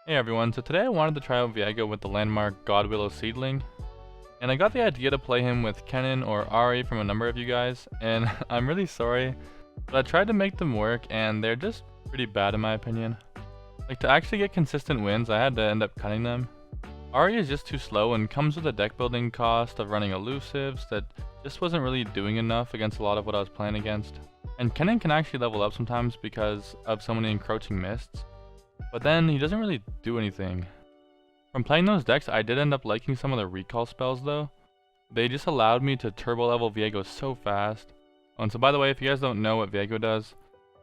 Hey everyone, so today I wanted to try out Viego with the landmark God-Willow seedling, and I got the idea to play him with Kennen or Ahri from a number of you guys, and I'm really sorry, but I tried to make them work and they're just pretty bad in my opinion. Like, to actually get consistent wins, I had to end up cutting them. Ahri is just too slow and comes with a deck building cost of running elusives that just wasn't really doing enough against a lot of what I was playing against. And Kennen can actually level up sometimes because of so many encroaching mists. But then he doesn't really do anything. From playing those decks, I did end up liking some of the recall spells though. They just allowed me to turbo level Viego so fast. Oh, and so by the way, if you guys don't know what Viego does,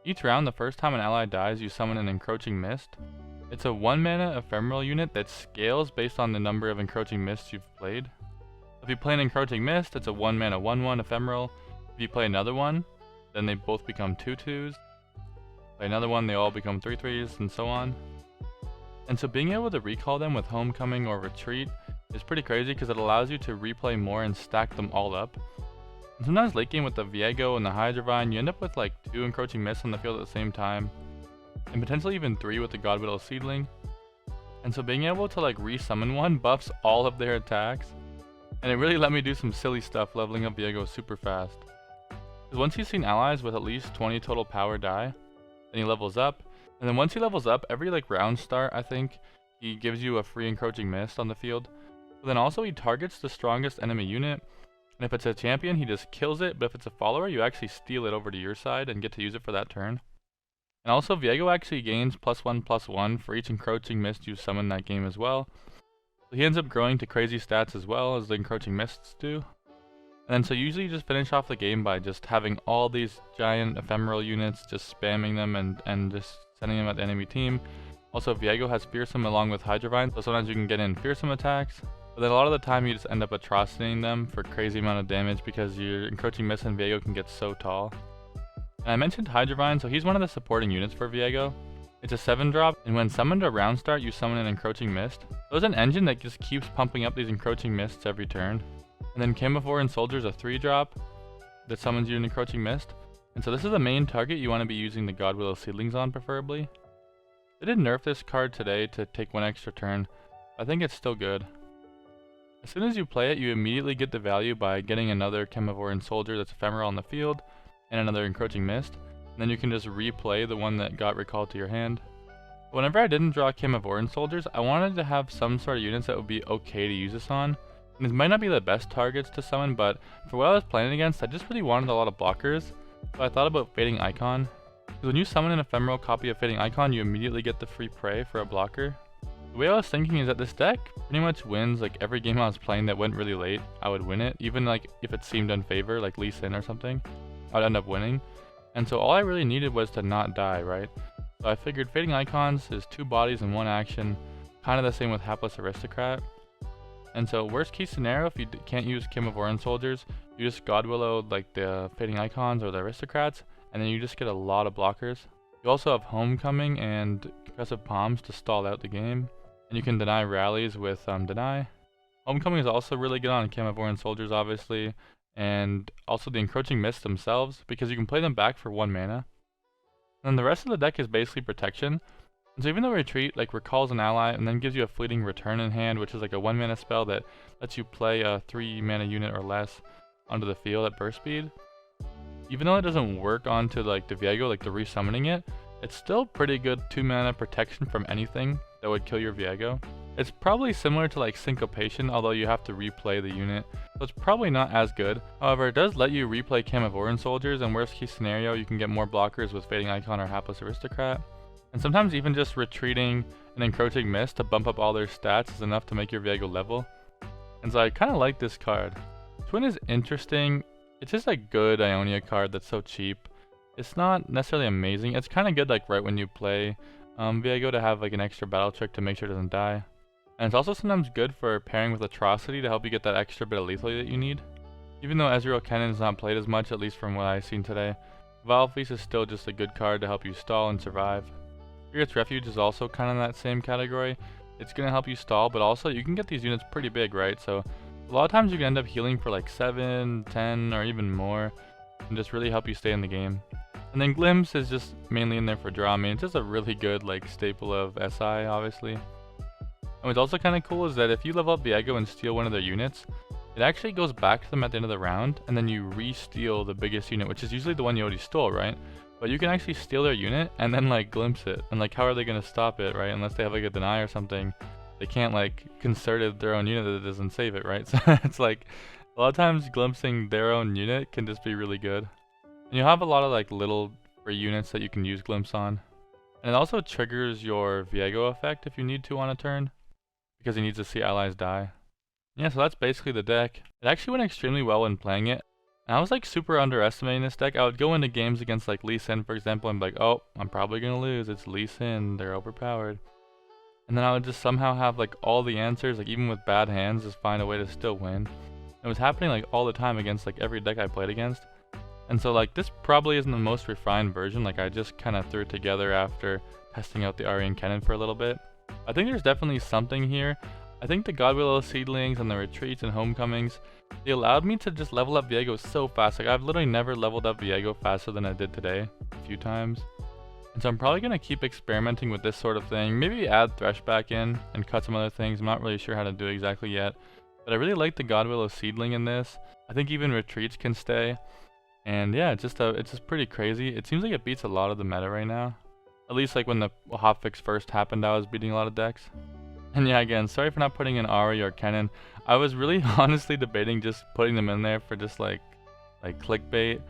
each round the first time an ally dies, you summon an encroaching mist. It's a 1 mana ephemeral unit that scales based on the number of encroaching mists you've played. If you play an encroaching mist, it's a 1 mana 1/1 ephemeral. If you play another one, then they both become 2/2s. Play another one, they all become 3/3s, and so on. And so being able to recall them with Homecoming or Retreat is pretty crazy because it allows you to replay more and stack them all up. And sometimes late game with the Viego and the Hydrovine, you end up with like 2 encroaching mists on the field at the same time, and potentially even 3 with the God-Willow seedling. And so being able to like resummon one buffs all of their attacks, and it really let me do some silly stuff leveling up Viego super fast. Because once you've seen allies with at least 20 total power die, then he levels up, and then once he levels up, every like round start, I think, he gives you a free encroaching mist on the field. But then also he targets the strongest enemy unit, and if it's a champion, he just kills it, but if it's a follower, you actually steal it over to your side and get to use it for that turn. And also, Viego actually gains +1/+1 for each encroaching mist you summon that game as well. So he ends up growing to crazy stats as well as the encroaching mists do. And then so usually you just finish off the game by just having all these giant ephemeral units, just spamming them and just sending them at the enemy team. Also, Viego has Fearsome along with Hydrovine, so sometimes you can get in Fearsome attacks. But then a lot of the time you just end up atrocitying them for crazy amount of damage because your encroaching mist and Viego can get so tall. And I mentioned Hydrovine, so he's one of the supporting units for Viego. It's a 7-drop, and when summoned to round start, you summon an encroaching mist. So it's an engine that just keeps pumping up these encroaching mists every turn. And then Camivore and Soldier's a 3-drop that summons you an encroaching mist. And so this is the main target you want to be using the God-Willow seedlings on, preferably. They did nerf this card today to take 1 extra turn, but I think it's still good. As soon as you play it, you immediately get the value by getting another Camivore and Soldier that's ephemeral on the field, and another encroaching mist. And then you can just replay the one that got recalled to your hand. But whenever I didn't draw Camivore and Soldiers, I wanted to have some sort of units that would be okay to use this on. And these might not be the best targets to summon, but for what I was playing against, I just really wanted a lot of blockers. So I thought about Fading Icon. Because when you summon an ephemeral copy of Fading Icon, you immediately get the free prey for a blocker. The way I was thinking is that this deck pretty much wins like every game I was playing that went really late, I would win it. Even like if it seemed unfavor, like Lee Sin or something, I'd end up winning. And so all I really needed was to not die, right? So I figured Fading Icons is 2 bodies and 1 action, kind of the same with Hapless Aristocrat. And so worst case scenario, if you can't use Camivore and Soldiers, you just God-Willow like the Fading Icons or the Aristocrats, and then you just get a lot of blockers. You also have Homecoming and Compressive Palms to stall out the game, and you can deny rallies with Deny. Homecoming is also really good on Camivore and Soldiers, obviously, and also the encroaching mists themselves, because you can play them back for 1 mana. And then the rest of the deck is basically protection. And so even though Retreat like recalls an ally and then gives you a fleeting return in hand, which is like a 1 mana spell that lets you play a 3 mana unit or less onto the field at burst speed, even though it doesn't work onto like the Viego, like the resummoning it, it's still pretty good 2 mana protection from anything that would kill your Viego. It's probably similar to like Syncopation, although you have to replay the unit, so it's probably not as good. However, it does let you replay Camivore and Soldiers, and worst case scenario, you can get more blockers with Fading Icon or Hapless Aristocrat. And sometimes even just retreating an encroaching mist to bump up all their stats is enough to make your Viego level. And so I kind of like this card. Twin is interesting. It's just a good Ionia card that's so cheap. It's not necessarily amazing. It's kind of good like right when you play Viego to have like an extra battle trick to make sure it doesn't die. And it's also sometimes good for pairing with Atrocity to help you get that extra bit of lethal that you need. Even though Viego Kennen is not played as much, at least from what I've seen today, Valve Feast is still just a good card to help you stall and survive. Spirit's Refuge is also kind of in that same category. It's going to help you stall, but also you can get these units pretty big, right? So a lot of times you can end up healing for like 7, 10, or even more, and just really help you stay in the game. And then Glimpse is just mainly in there for draw. I mean, it's just a really good like staple of SI, obviously. And what's also kind of cool is that if you level up Viego and steal one of their units, it actually goes back to them at the end of the round, and then you re-steal the biggest unit, which is usually the one you already stole, right? But you can actually steal their unit and then like glimpse it. And like, how are they going to stop it, right? Unless they have like a deny or something. They can't like concert it their own unit that doesn't save it, right? So it's like, a lot of times glimpsing their own unit can just be really good. And you have a lot of like little free units that you can use glimpse on. And it also triggers your Viego effect if you need to on a turn, because he needs to see allies die. Yeah, so that's basically the deck. It actually went extremely well when playing it. And I was like super underestimating this deck. I would go into games against like Lee Sin, for example, and be like, oh, I'm probably going to lose. It's Lee Sin. They're overpowered. And then I would just somehow have like all the answers, like even with bad hands, just find a way to still win. It was happening like all the time against like every deck I played against. And so like this probably isn't the most refined version. Like I just kind of threw it together after testing out the Ahri and Kennen for a little bit. I think there's definitely something here. I think the God-Willow seedlings and the retreats and homecomings, they allowed me to just level up Viego so fast. Like I've literally never leveled up Viego faster than I did today, a few times. And so I'm probably going to keep experimenting with this sort of thing. Maybe add Thresh back in and cut some other things. I'm not really sure how to do it exactly yet. But I really like the God-Willow seedling in this. I think even retreats can stay. And yeah, it's just pretty crazy. It seems like it beats a lot of the meta right now. At least like when the hotfix first happened, I was beating a lot of decks. And yeah, again, sorry for not putting in Ahri or Kennen. I was really honestly debating just putting them in there for just like clickbait.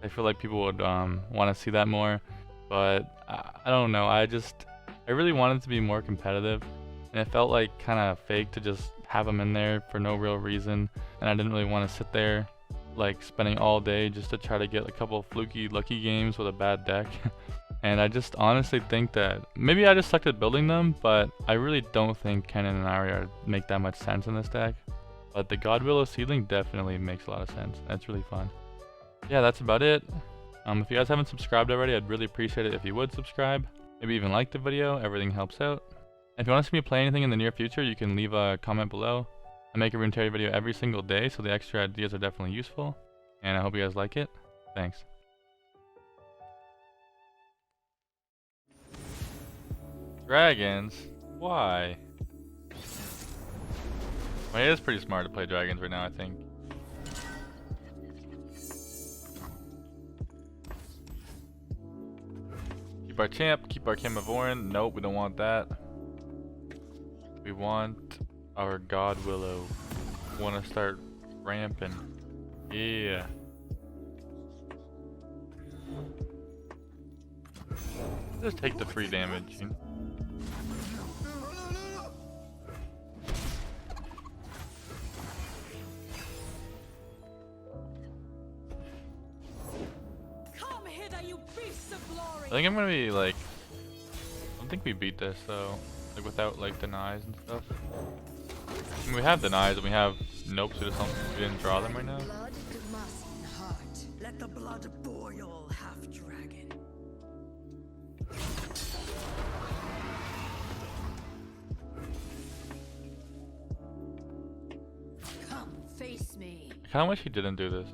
I feel like people would want to see that more. But I don't know, I really wanted to be more competitive. And it felt like kind of fake to just have them in there for no real reason. And I didn't really want to sit there like spending all day just to try to get a couple of fluky lucky games with a bad deck. And I just honestly think that maybe I just sucked at building them, but I really don't think Kennen and Ahri make that much sense in this deck. But the God-Willow seedling definitely makes a lot of sense. That's really fun. Yeah, that's about it. If you guys haven't subscribed already, I'd really appreciate it if you would subscribe. Maybe even like the video, everything helps out. And if you want to see me play anything in the near future, you can leave a comment below. I make a Runeterra video every single day, so the extra ideas are definitely useful. And I hope you guys like it. Thanks. Dragons? Why? Well, it is pretty smart to play dragons right now, I think. Keep our champ, keep our Chemovoran. Nope, we don't want that. We want our God-Willow. We want to start ramping. Yeah. Just take the free damage. I think I'm gonna be like, I don't think we beat this though, like without like denies and stuff. I mean, we have denies and we have nopes, we just don't, we didn't draw them right now. Let the blood boil, half dragon. Come face me. I kinda wish he didn't do this.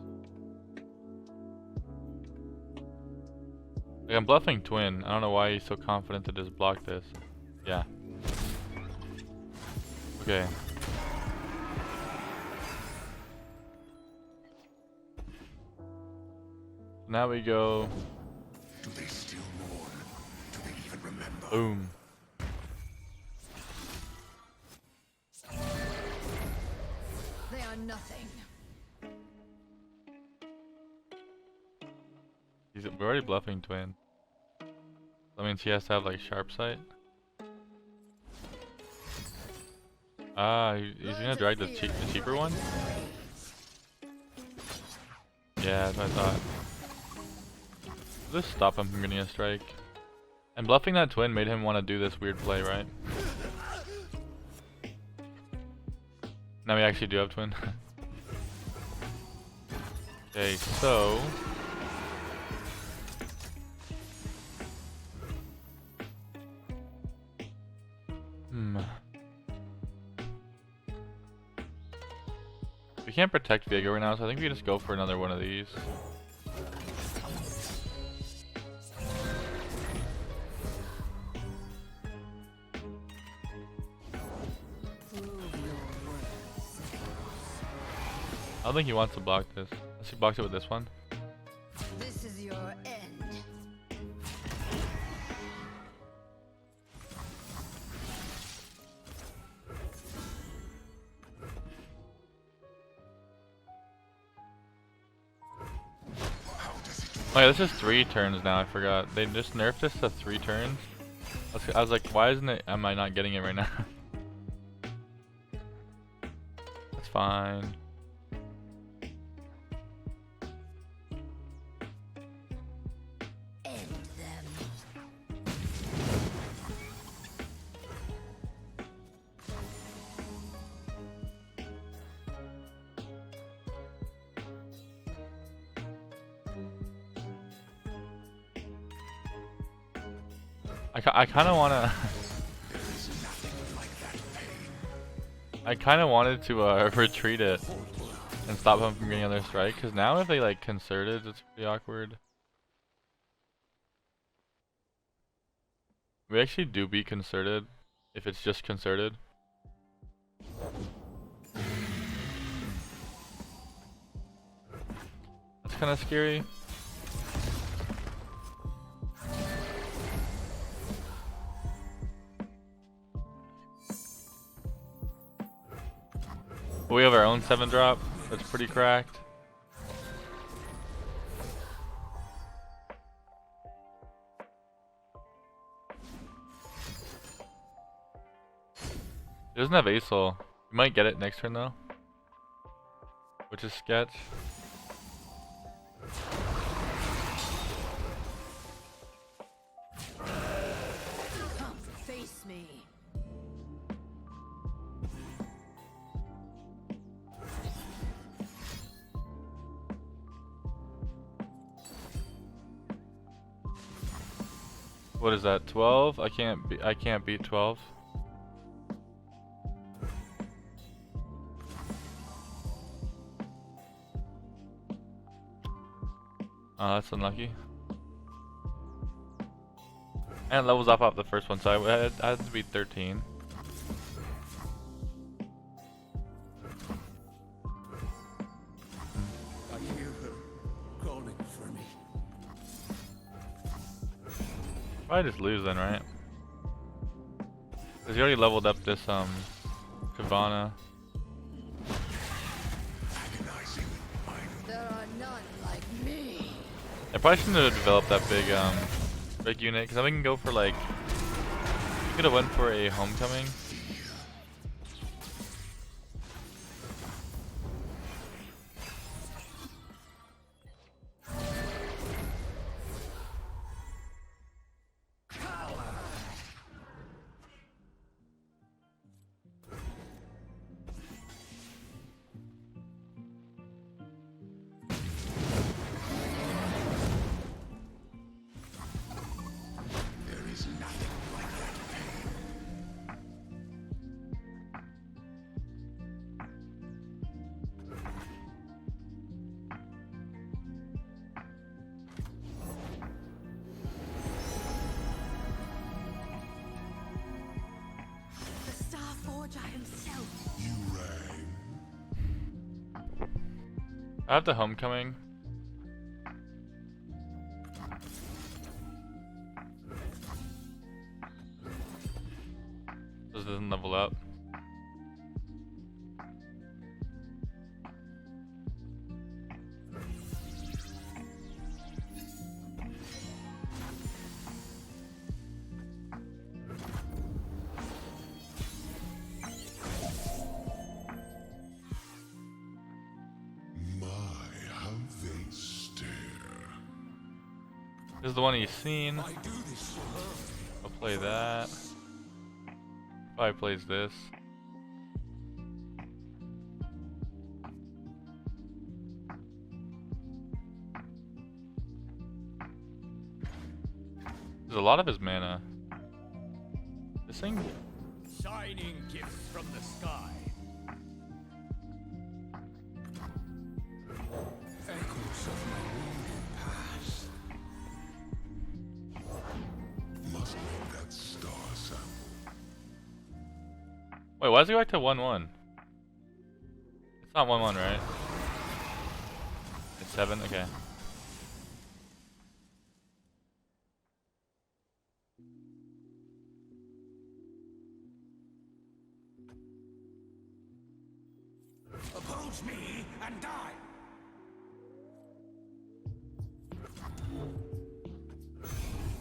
Like, I'm bluffing Twin. I don't know why he's so confident to just block this. Yeah. Okay. Now we go. Do they still mourn? Do they even remember? Boom. They are nothing. We're already bluffing Twin. That means he has to have like sharp sight. Ah, he's gonna drag the cheaper one? Yeah, that's what I thought. Just stop him from getting a strike. And bluffing that Twin made him want to do this weird play, right? Now we actually do have Twin. Okay, so... We can't protect Viego right now, so I think we just go for another one of these. don't think he wants to block this. Unless he blocks it with this one. This is your end. Oh yeah, this is 3 turns now, I forgot. They just nerfed this to 3 turns. I was like, why isn't it, am I not getting it right now? That's fine. End them. I kind of want to... I kind of wanted to retreat it and stop him from getting another strike, because now if they like concerted, it's pretty awkward. We actually do beat concerted if it's just concerted. That's kind of scary. We have our own 7-drop. That's pretty cracked. He doesn't have Asol. We might get it next turn though, which is sketch. Come face me. What is that? 12? I can't beat 12. Oh, that's unlucky. And it levels up off the first one, so I had to beat 13. I hear her calling for me. Probably just lose then, right? Because he already leveled up this Shyvana. There are none like me. I probably shouldn't have developed that big unit, because I think we can go for like, we could have went for a homecoming. I have the homecoming. This doesn't level up. This is the one he's seen. I'll play that. Probably plays this. There's a lot of his mana. This thing. Shining gifts from the sky. Echoes of my wounded past. Must make that star sound. Wait, why does it go back to 1-1? It's not 1-1, right? 7? Okay. Oppose me and die.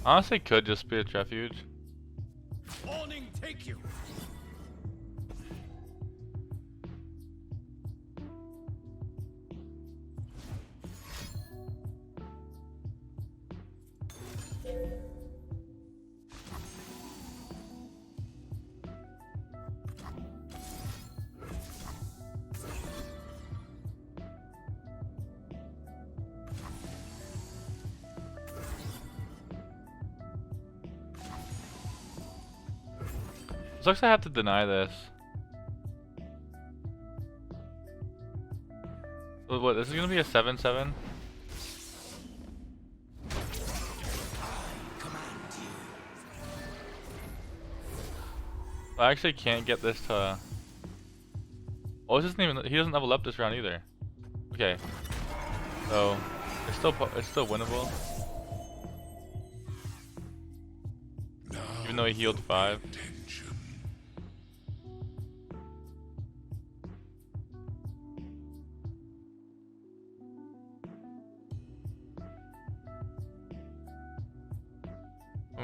Honestly, could just be a refuge. Warning, take you. Looks like I have to deny this. So what, this is gonna be a 7-7? I actually can't get this to... Oh, this isn't even... He doesn't level up this round either. Okay. So, it's still winnable. Even though he healed 5.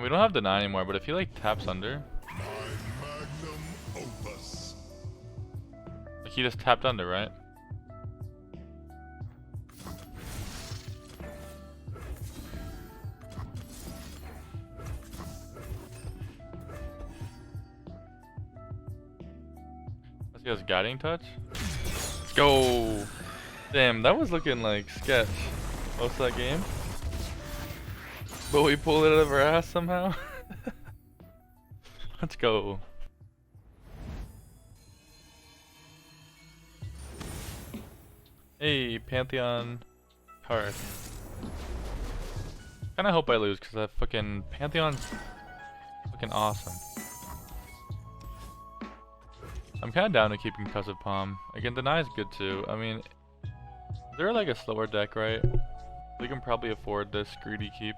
We don't have deny anymore, but if he like taps under, like he just tapped under, right? Let's get his guiding touch. Let's go. Damn, that was looking like sketch most of that game. But we pulled it out of our ass somehow. Let's go. Hey, Pantheon card. Kinda hope I lose because that fucking Pantheon's fucking awesome. I'm kinda down to keep concussive palm. Again, deny is good too. I mean, they're like a slower deck, right? We can probably afford this greedy keep.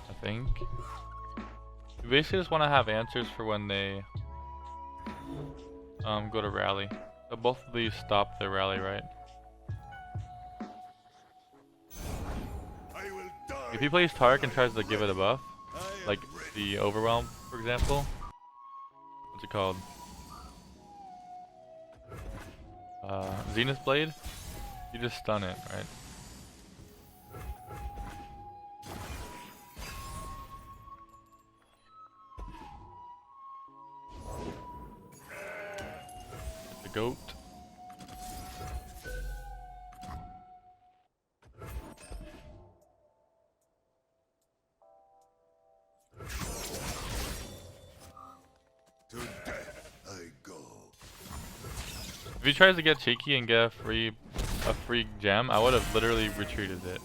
I think. We basically just want to have answers for when they go to rally. So both of these stop their rally, right? If he plays Taric and tries to give it a buff, like the Overwhelm, for example. What's it called? Zenith Blade? You just stun it, right? Goat. To death I go. If he tries to get cheeky and get a free gem, I would have literally retreated it.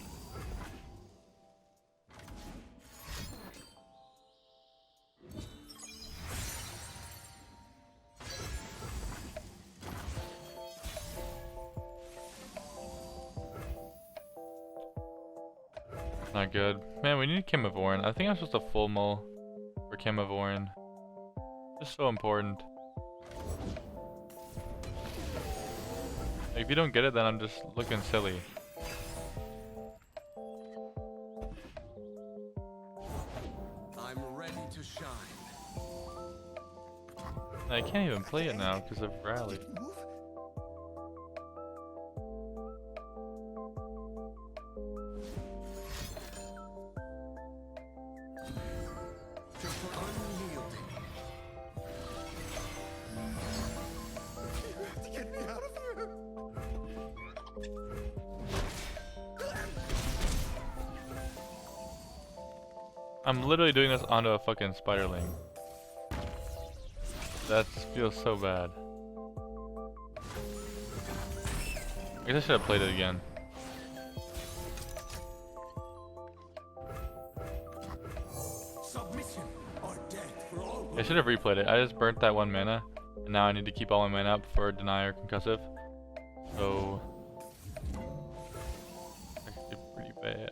Not good. Man, we need Chemivorin. I think I'm supposed to full mull for Chemivorin. Just so important. Like, if you don't get it, then I'm just looking silly. I'm ready to shine. I can't even play it now because of rally. I'm literally doing this onto a fucking spiderling. That feels so bad. I guess I should have played it again. Submission or death for all. I should have replayed it. I just burnt that 1 mana, and now I need to keep all my mana up for deny or concussive. So actually pretty bad.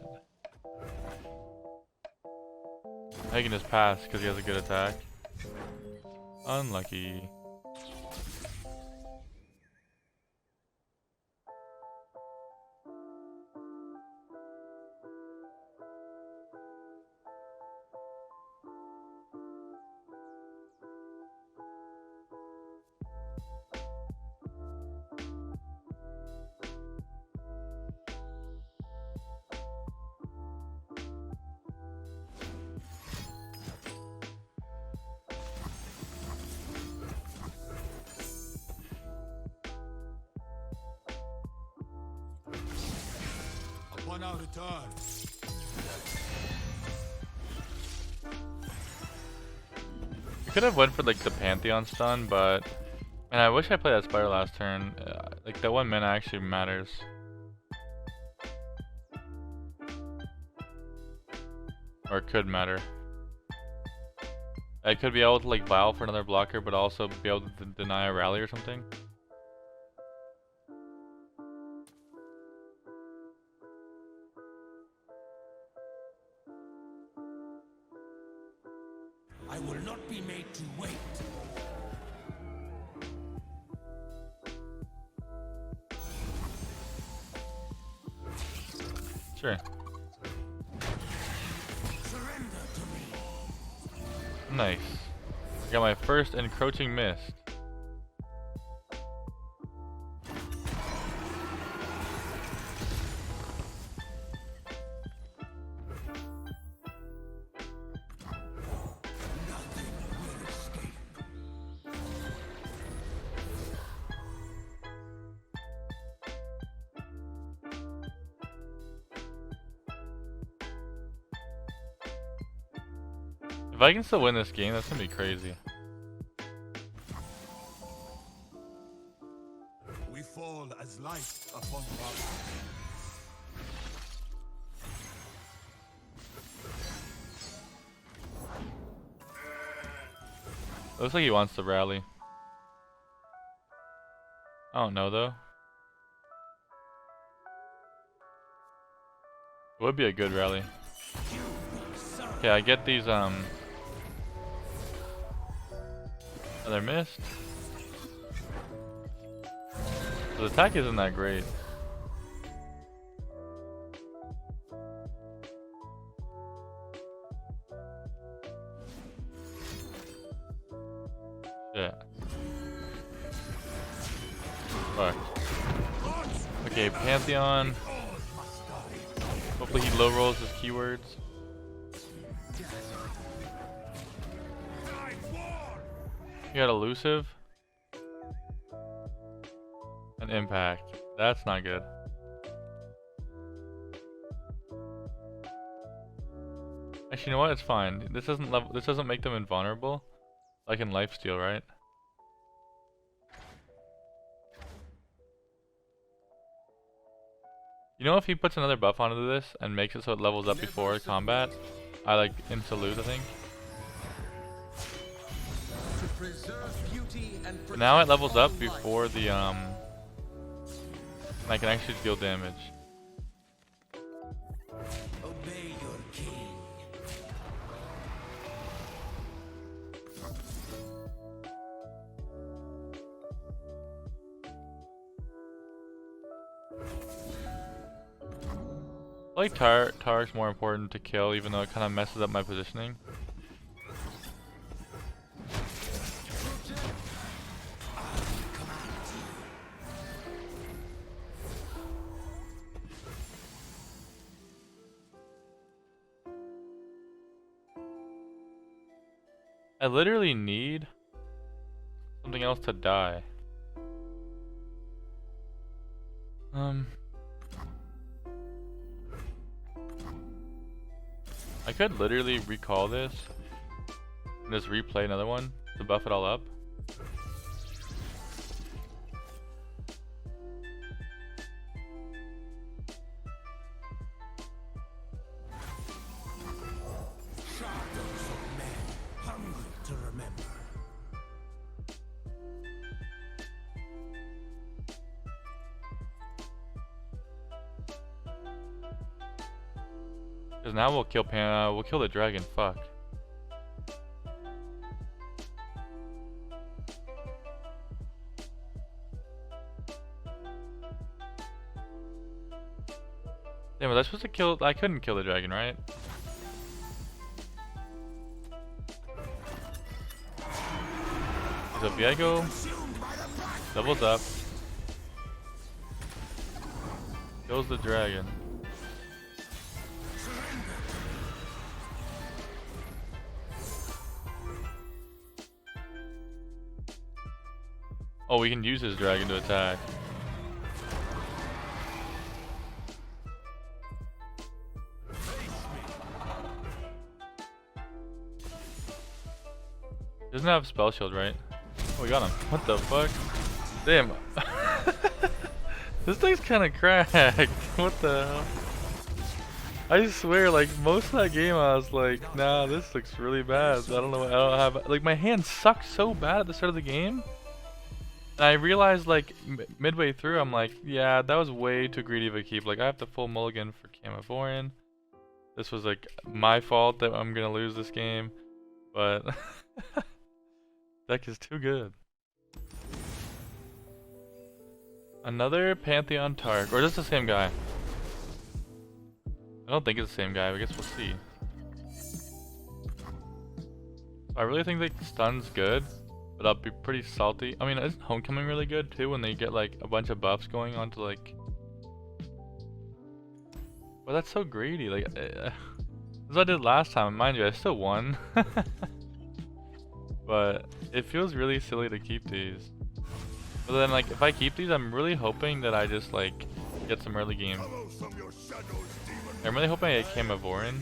I can just pass because he has a good attack. Unlucky. Upon our return, I could have went for like the Pantheon stun, but man, I wish I played that spider last turn. Like that 1 mana actually matters. Or it could matter. I could be able to like vial for another blocker, but also be able to deny a rally or something. I will not be made to wait. Sure. Surrender to me. Nice. I got my first encroaching mist. If I can still win this game, that's gonna be crazy. We fall as light upon rock. Looks like he wants to rally. I don't know though. It would be a good rally. Okay, I get these another mist. The attack isn't that great. Yeah. Fuck. Okay, Pantheon. Hopefully he low rolls his keywords. You got elusive. An impact. That's not good. Actually, you know what? It's fine. This doesn't make them invulnerable. Like in lifesteal, right? You know, if he puts another buff onto this and makes it so it levels up before combat, I like insta lose, I think. But now it levels up before the and I can actually deal damage. Obey your king. I like Taric's more important to kill, even though it kind of messes up my positioning. I literally need something else to die. I could literally recall this and just replay another one to buff it all up. Shadows of men, hungry to remember. Because now we'll kill the dragon. Fuck. Damn, was I supposed to kill? I couldn't kill the dragon, right? So Viego doubles up, kills the dragon. Oh, we can use his dragon to attack. Doesn't have spell shield, right? Oh, we got him. What the fuck? Damn. This thing's kind of cracked. What the hell? I swear, like, most of that game I was like, nah, this looks really bad. I don't know. I don't have, like, my hand sucked so bad at the start of the game. And I realized, like, midway through, I'm like, yeah, that was way too greedy of a keep. Like, I have to full mulligan for Camavorin. This was, like, my fault that I'm gonna lose this game. But deck is too good. Another Pantheon Taric, or just the same guy? I don't think it's the same guy, but I guess we'll see. I really think that stun's good, but I'll be pretty salty. I mean, isn't Homecoming really good too when they get like a bunch of buffs going on to like... Well, that's so greedy. Like, as I did last time, mind you, I still won. But it feels really silly to keep these. But then, like, if I keep these, I'm really hoping that I just like get some early game. I'm really hoping I get Camavorin.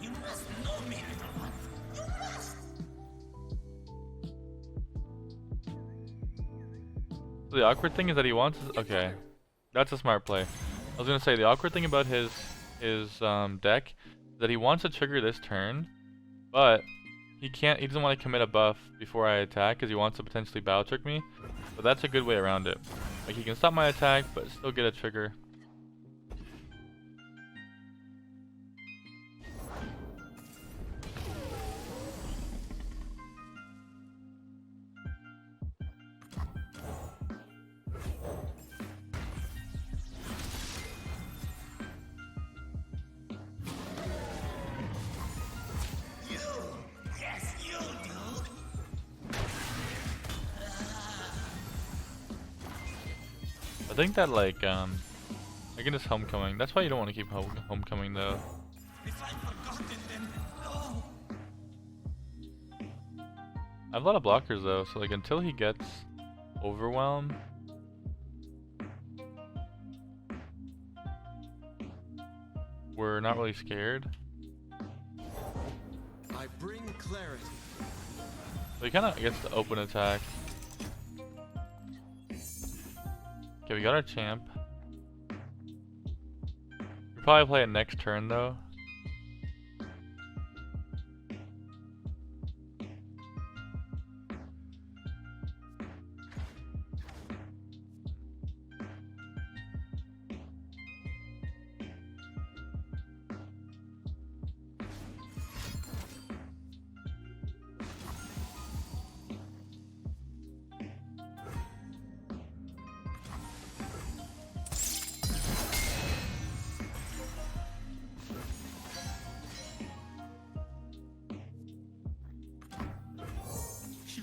You must know me, little one. You must. So the awkward thing is that he wants. Okay, that's a smart play. I was gonna say the awkward thing about his deck is that he wants to trigger this turn, but he can't. He doesn't want to commit a buff before I attack because he wants to potentially battle trick me. But that's a good way around it. Like, he can stop my attack, but still get a trigger. I think that like I can just Homecoming. That's why you don't want to keep Homecoming though. If I've forgotten them, no. I have a lot of blockers though, so like until he gets Overwhelm. We're not really scared. I bring clarity. So he kinda gets the open attack. Okay, we got our champ. We'll probably play it next turn though.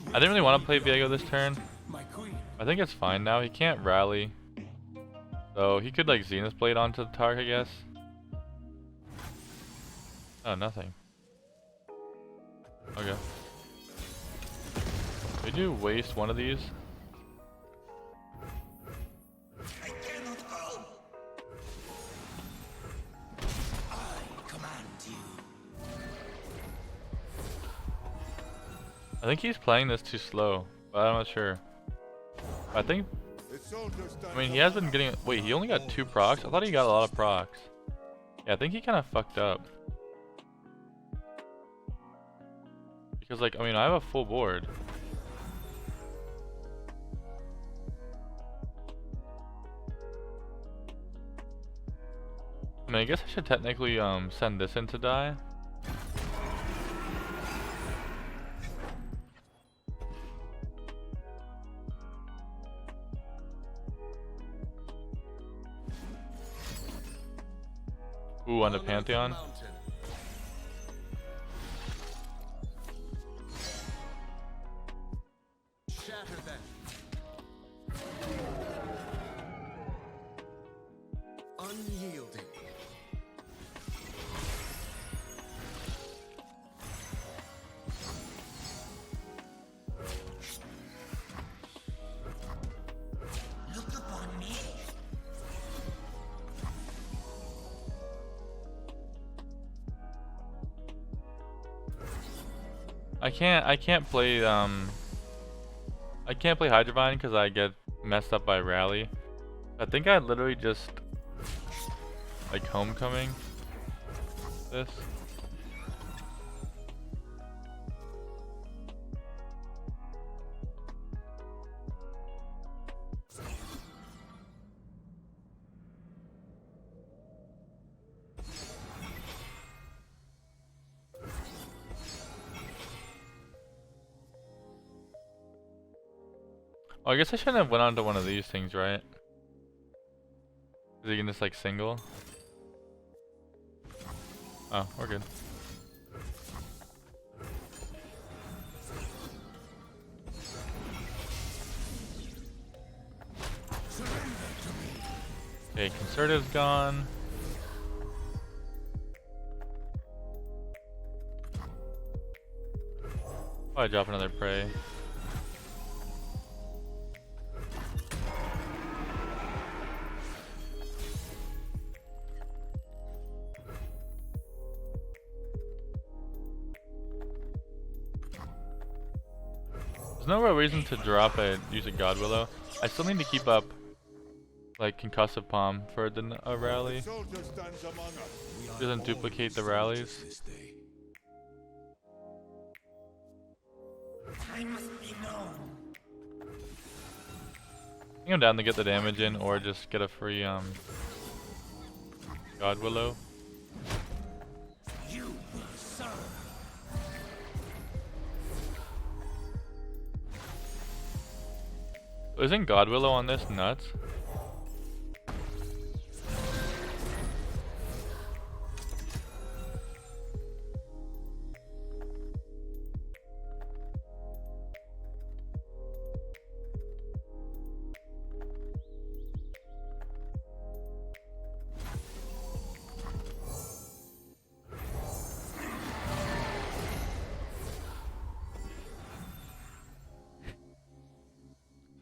I didn't really want to play Viego this turn. My queen. I think it's fine now. He can't rally. So he could like Zenith Blade onto the Taric, I guess. Oh, nothing. Okay. We do waste one of these. I cannot go. I command you. I think he's playing this too slow, but I'm not sure. I think, I mean, he has been getting, wait, he only got 2 procs? I thought he got a lot of procs. Yeah, I think he kind of fucked up. Because like, I mean, I have a full board. mean, I guess I should technically send this in to die. Ooh, on the Pantheon. Shatter them. Unyielding. Look upon me. I can't play Hydrovine because I get messed up by Rally. I think I literally just like Homecoming this. Oh, I guess I shouldn't have went on to one of these things, right? Is he can just like single? Oh, we're good. Okay, Concertive's gone. Probably drop another prey. There's no real reason to drop it using God-Willow. I still need to keep up like concussive palm for the rally. Doesn't duplicate the rallies. I must be known. I think I'm down to get the damage in or just get a free God-Willow. You will serve. Isn't God-Willow on this nuts?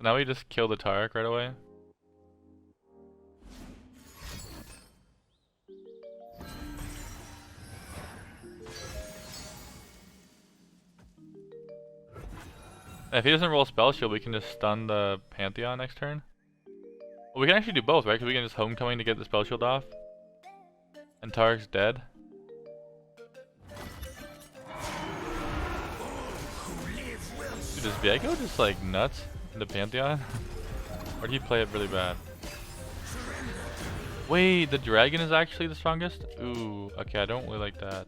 Now we just kill the Taric right away. And if he doesn't roll Spell Shield, we can just stun the Pantheon next turn. Well, we can actually do both, right? Because we can just Homecoming to get the Spell Shield off. And Taric's dead. Dude, is Viego just like nuts in the Pantheon? Or did he play it really bad? Wait, the dragon is actually the strongest? Ooh, okay, I don't really like that.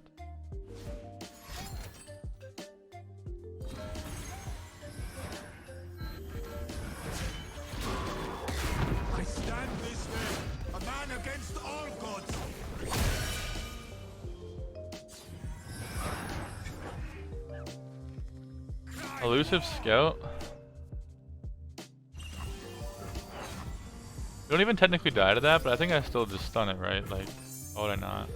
I stand this way, a man against all gods. Elusive Scout? We don't even technically die to that, but I think I still just stun it, right? Like, why would I not?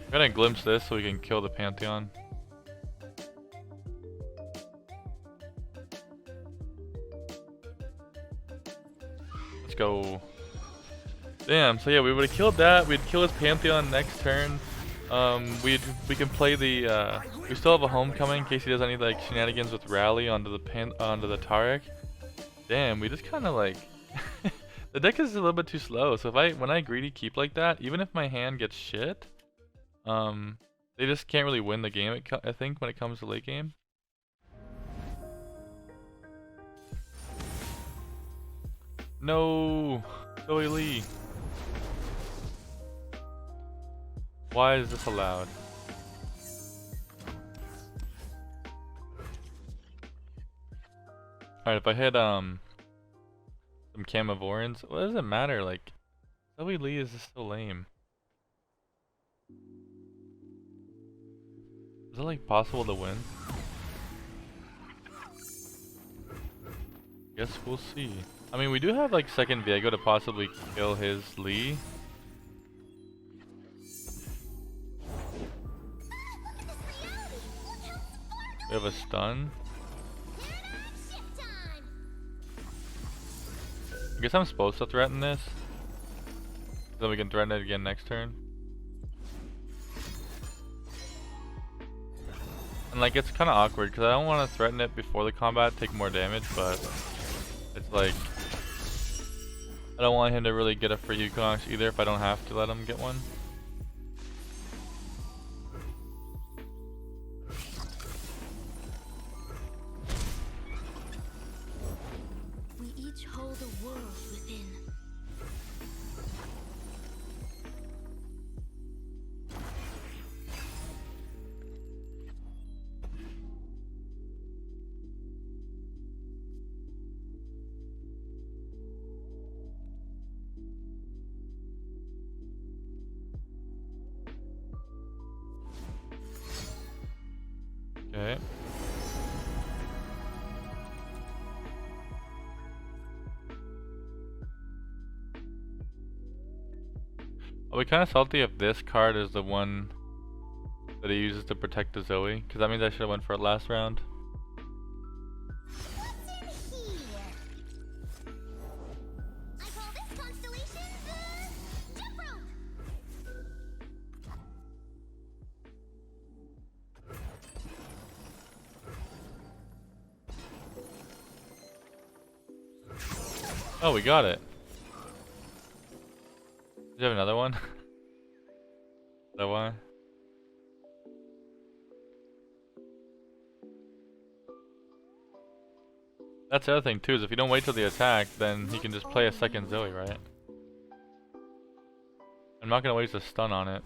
I'm gonna glimpse this so we can kill the Pantheon. Let's go. Damn, so yeah, we would have killed that. We'd kill his Pantheon next turn. We can play the we still have a Homecoming in case he does any like shenanigans with Rally onto the Taric. Damn, we just kind of like the deck is a little bit too slow. So if when I greedy keep like that, even if my hand gets shit, They just can't really win the game, I think, when it comes to late game. No! Zoe Lee! Why is this allowed? Alright, if I hit some Camavorans, what does it matter? Like, Zoe Lee is just so lame. Is it like possible to win? Guess we'll see. I mean, we do have like second Viego to possibly kill his Lee. We have a stun. I guess I'm supposed to threaten this. Then we can threaten it again next turn. And like, it's kind of awkward because I don't want to threaten it before the combat, take more damage, but it's like, I don't want him to really get a free Yukon either if I don't have to let him get one. We each hold a world within. Okay. I'll be kind of salty if this card is the one that he uses to protect the Zoe, because that means I should have went for it last round. What's in here? I call this constellation the jump rope. Oh, we got it. Do you have another one? That one? That's the other thing too, is if you don't wait till the attack, then he can just play a second Zoe, right? I'm not gonna waste a stun on it.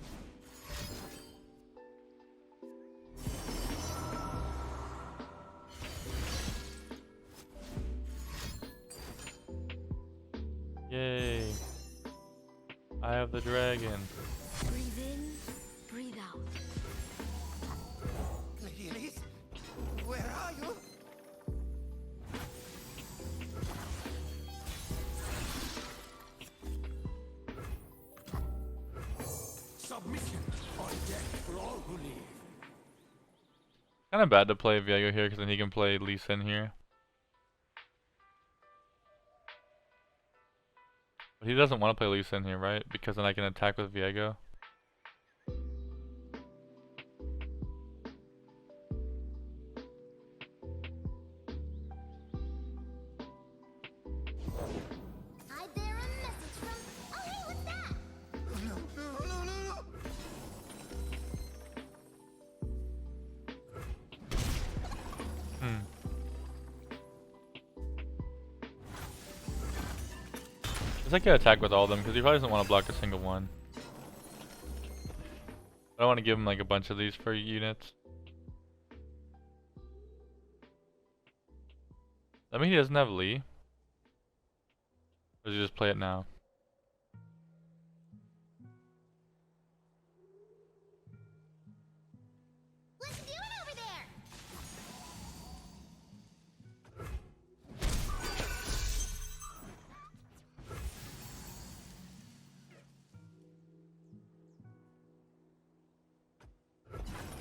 Yay! I have the dragon. Breathe in, breathe out. Lady Elise, where are you? Submission or death for all who leave. Kind of bad to play Viego here, because then he can play Lee Sin here. But he doesn't want to play Lee Sin here, right? Because then I can attack with Viego. I bear a message from. Oh, hey, what's that? No. Just like to attack with all of them, because he probably doesn't want to block a single one. I don't want to give him like a bunch of these for units. That mean he doesn't have Lee? Or does he just play it now? Let's do it over there.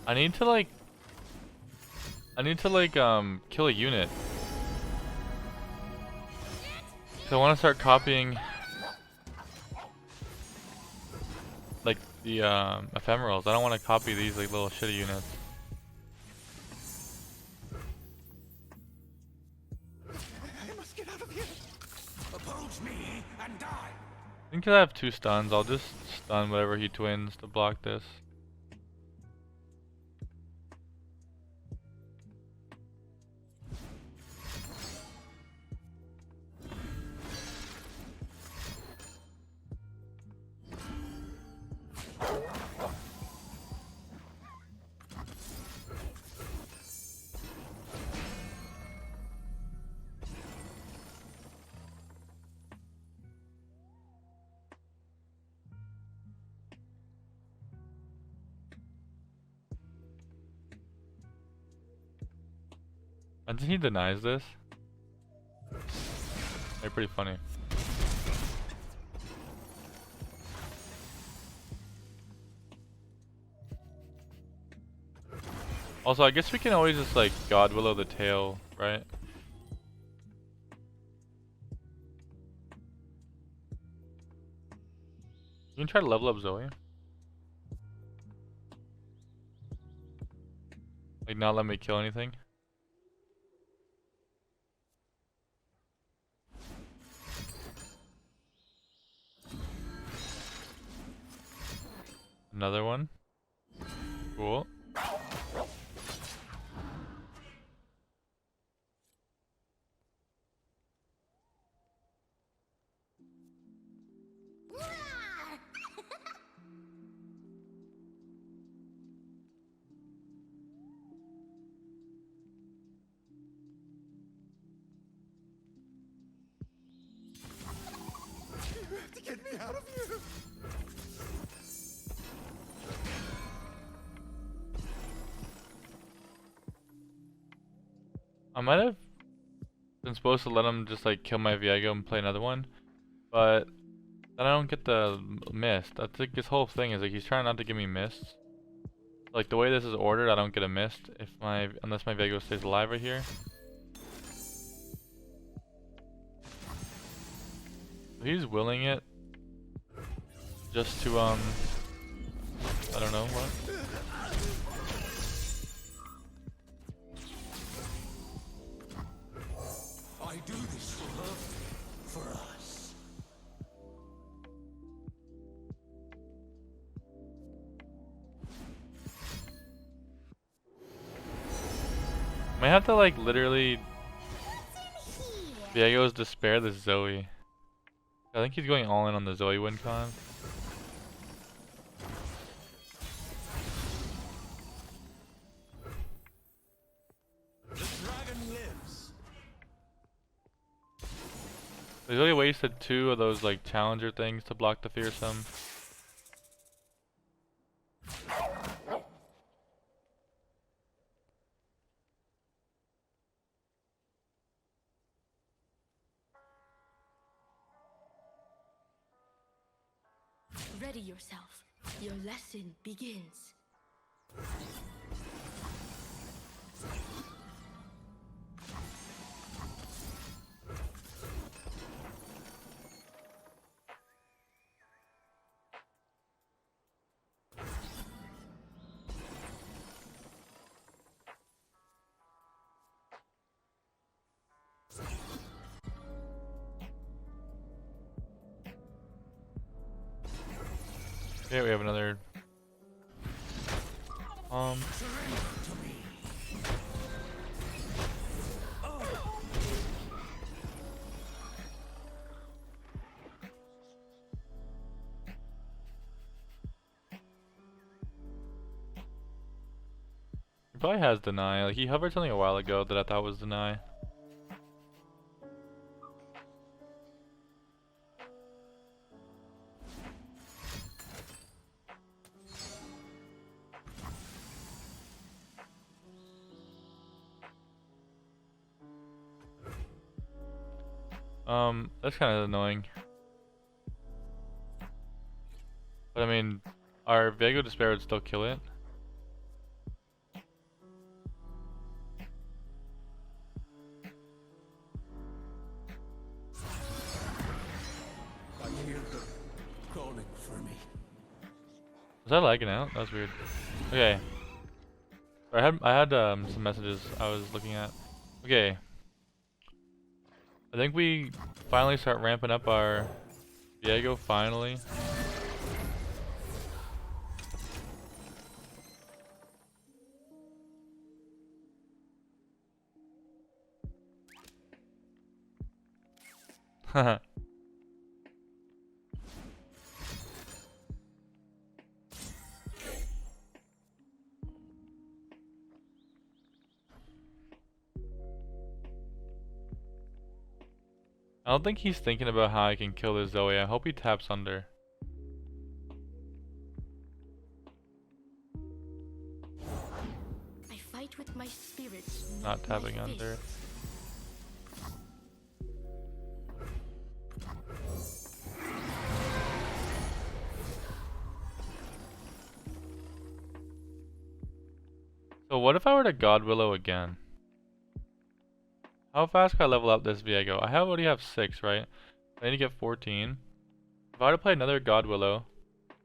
I need to like kill a unit. So I want to start copying like the ephemerals. I don't want to copy these like little shitty units. I must get out of here. Oppose me and die. I think 'cause I have 2 stuns, I'll just stun whatever he twins to block this. I think he denies this. They're pretty funny. Also, I guess we can always just like God-Willow the tail, right? You can try to level up Zoe. Like not let me kill anything. Another one. Cool. To get me out of here. I might have been supposed to let him just like kill my Viego and play another one, but then I don't get the mist. I think his whole thing is like he's trying not to give me mists. Like the way this is ordered, I don't get a mist if unless my Viego stays alive right here. He's willing it just to I don't know what. I do this for her, for us. Might have to like literally Viego's despair this Zoe. I think he's going all in on the Zoe win con. The dragon lives. He's only wasted 2 of those like challenger things to block the fearsome. Ready yourself. Your lesson begins. Okay, we have another. He probably has deny. Like he hovered something a while ago that I thought was deny. That's kind of annoying. But I mean, our Viego Despair would still kill it. I hear them calling for me. Was that lagging out? That was weird. Okay. I had some messages I was looking at. Okay. I think we finally start ramping up our Viego finally. Haha. I don't think he's thinking about how I can kill this Zoe. I hope he taps under. I fight with my spirit, Not my tapping under. fists. So what if I were to God-Willow again? How fast can I level up this Viego? I already have 6, right? I need to get 14. If I were to play another God-Willow,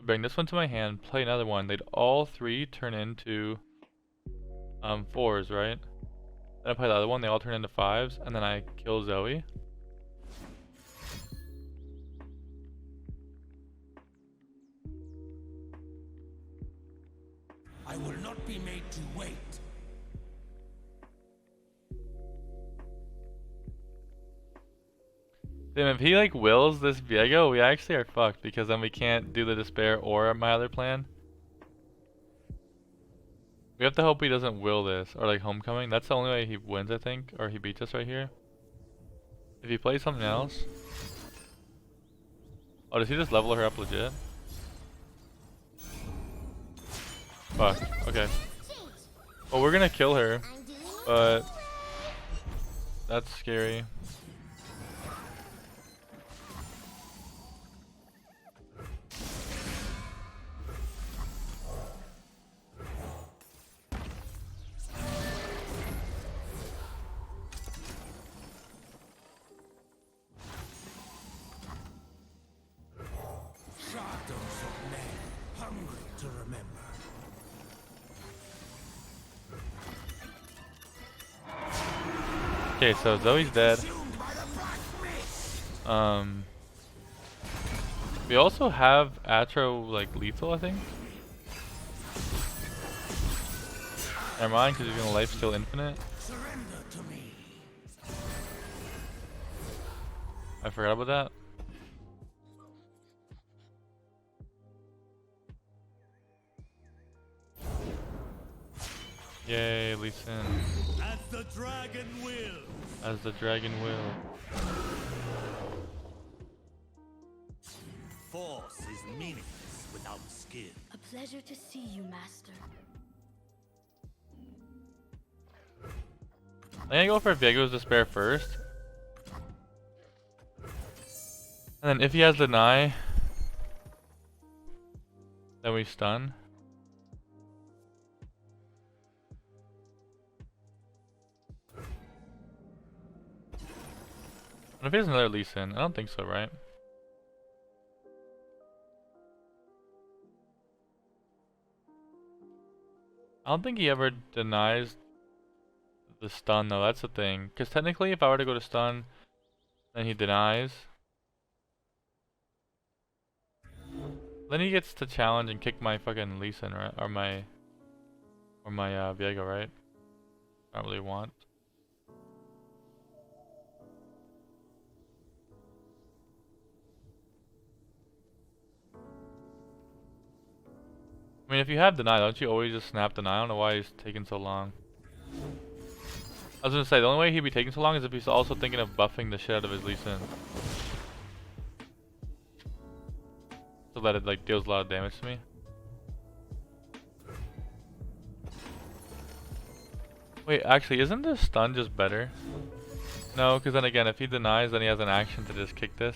bring this one to my hand, play another one, they'd all 3 turn into 4s, right? Then I play the other one, they all turn into 5s, and then I kill Zoe. I will not be made to wait. Damn, if he like wills this Viego, we actually are fucked because then we can't do the despair or my other plan. We have to hope he doesn't will this or like homecoming. That's the only way he wins, I think, or he beats us right here. If he plays something else. Oh, does he just level her up legit? Fuck. Okay. Well, we're gonna kill her, but that's scary. Shadows of men, hungry to remember. Okay, so Zoe's dead. We also have Atro like lethal, I think. Never mind, because he's gonna life steal infinite. Surrender to me. I forgot about that. Yay, Lee Sin. As the dragon will. As the dragon will. Force is meaningless without skill. A pleasure to see you, Master. I'm gonna go for Viego's Despair first. And then if he has Deny, then we stun. What if he has another Lee Sin? I don't think so, right? I don't think he ever denies the stun though, that's the thing. Because technically if I were to go to stun, then he denies. Then he gets to challenge and kick my fucking Lee Sin, right? Or my Viego, right? I don't really want. I mean, if you have deny, don't you always just snap deny? I don't know why he's taking so long. I was gonna say, the only way he'd be taking so long is if he's also thinking of buffing the shit out of his Lee Sin. So that it like deals a lot of damage to me. Wait, actually, isn't the stun just better? No, because then again, if he denies, then he has an action to just kick this.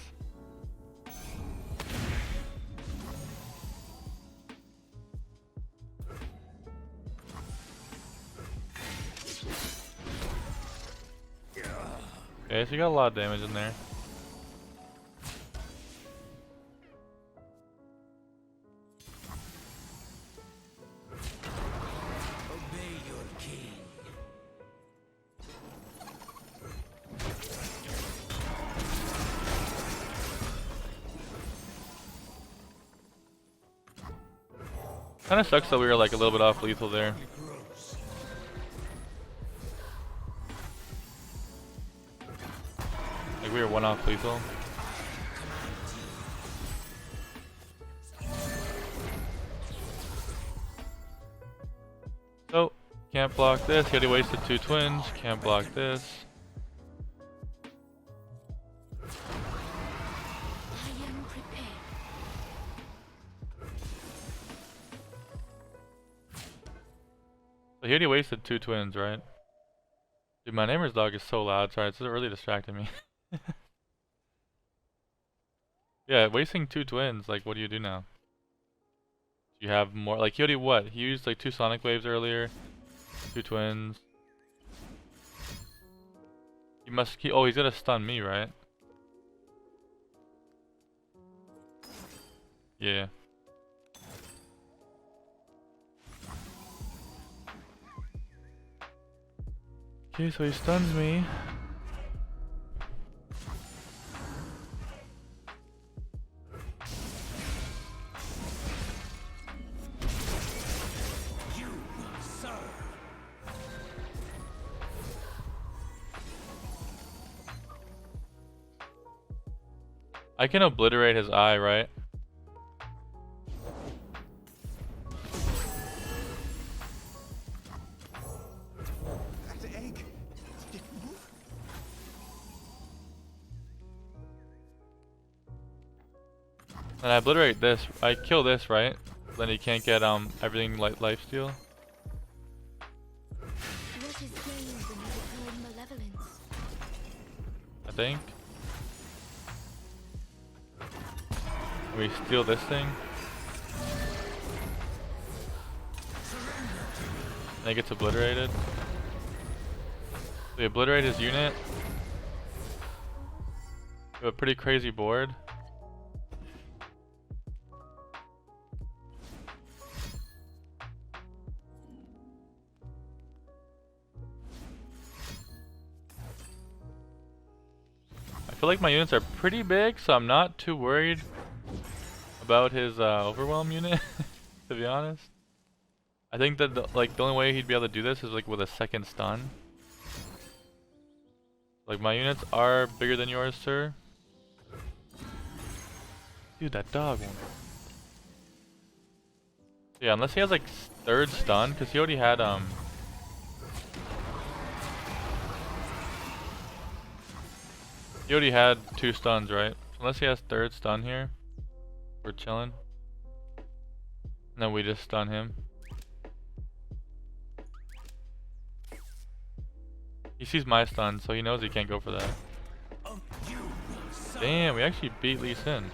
Okay, so you got a lot of damage in there. Obey your king. Kinda sucks that we were like a little bit off lethal there. Like we were one off lethal. So, can't block this. He already wasted 2 twins. Can't block this. Prepare. So he already wasted 2 twins, right? Dude, my neighbor's dog is so loud. Sorry, it's really distracting me. Yeah, wasting 2 twins. Like, what do you do now? Do you have more? Like, he already what? He used like 2 sonic waves earlier. 2 twins. He must. Oh, he's gonna stun me, right? Yeah. Okay, so he stuns me. I can obliterate his eye, right? That egg. Did it move? And I obliterate this. I kill this, right? Then he can't get everything like lifesteal. What is gained when you deploy malevolence? I think. We steal this thing. And it gets obliterated. We obliterate his unit. We have a pretty crazy board. I feel like my units are pretty big, so I'm not too worried about his overwhelm unit, to be honest. I think that the only way he'd be able to do this is like with a second stun. Like, my units are bigger than yours, sir. Dude, that dog one. Yeah, unless he has like 3rd stun, because he already had he already had 2 stuns, right? Unless he has 3rd stun here. We're chilling. And then we just stun him. He sees my stun, so he knows he can't go for that. Damn, we actually beat Lee Sin.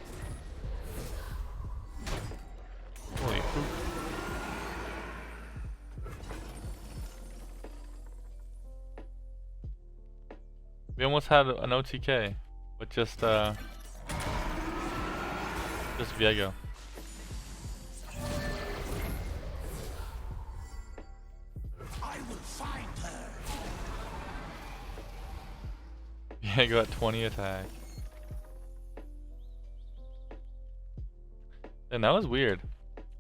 Holy poop. We almost had an OTK with just Viego. I will find her. Viego at 20 attack. And that was weird.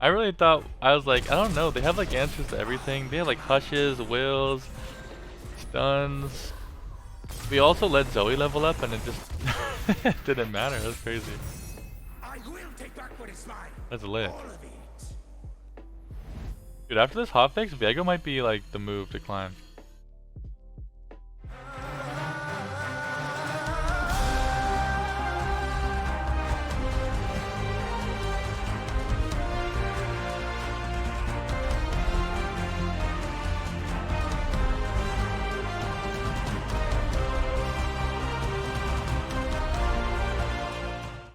I really thought, I was like, I don't know, they have like answers to everything. They have like hushes, wills, stuns. We also let Zoe level up and it just didn't matter. That's crazy. I will take back what is mine. That's lit. All of it. Dude, after this hotfix, Viego might be like the move to climb.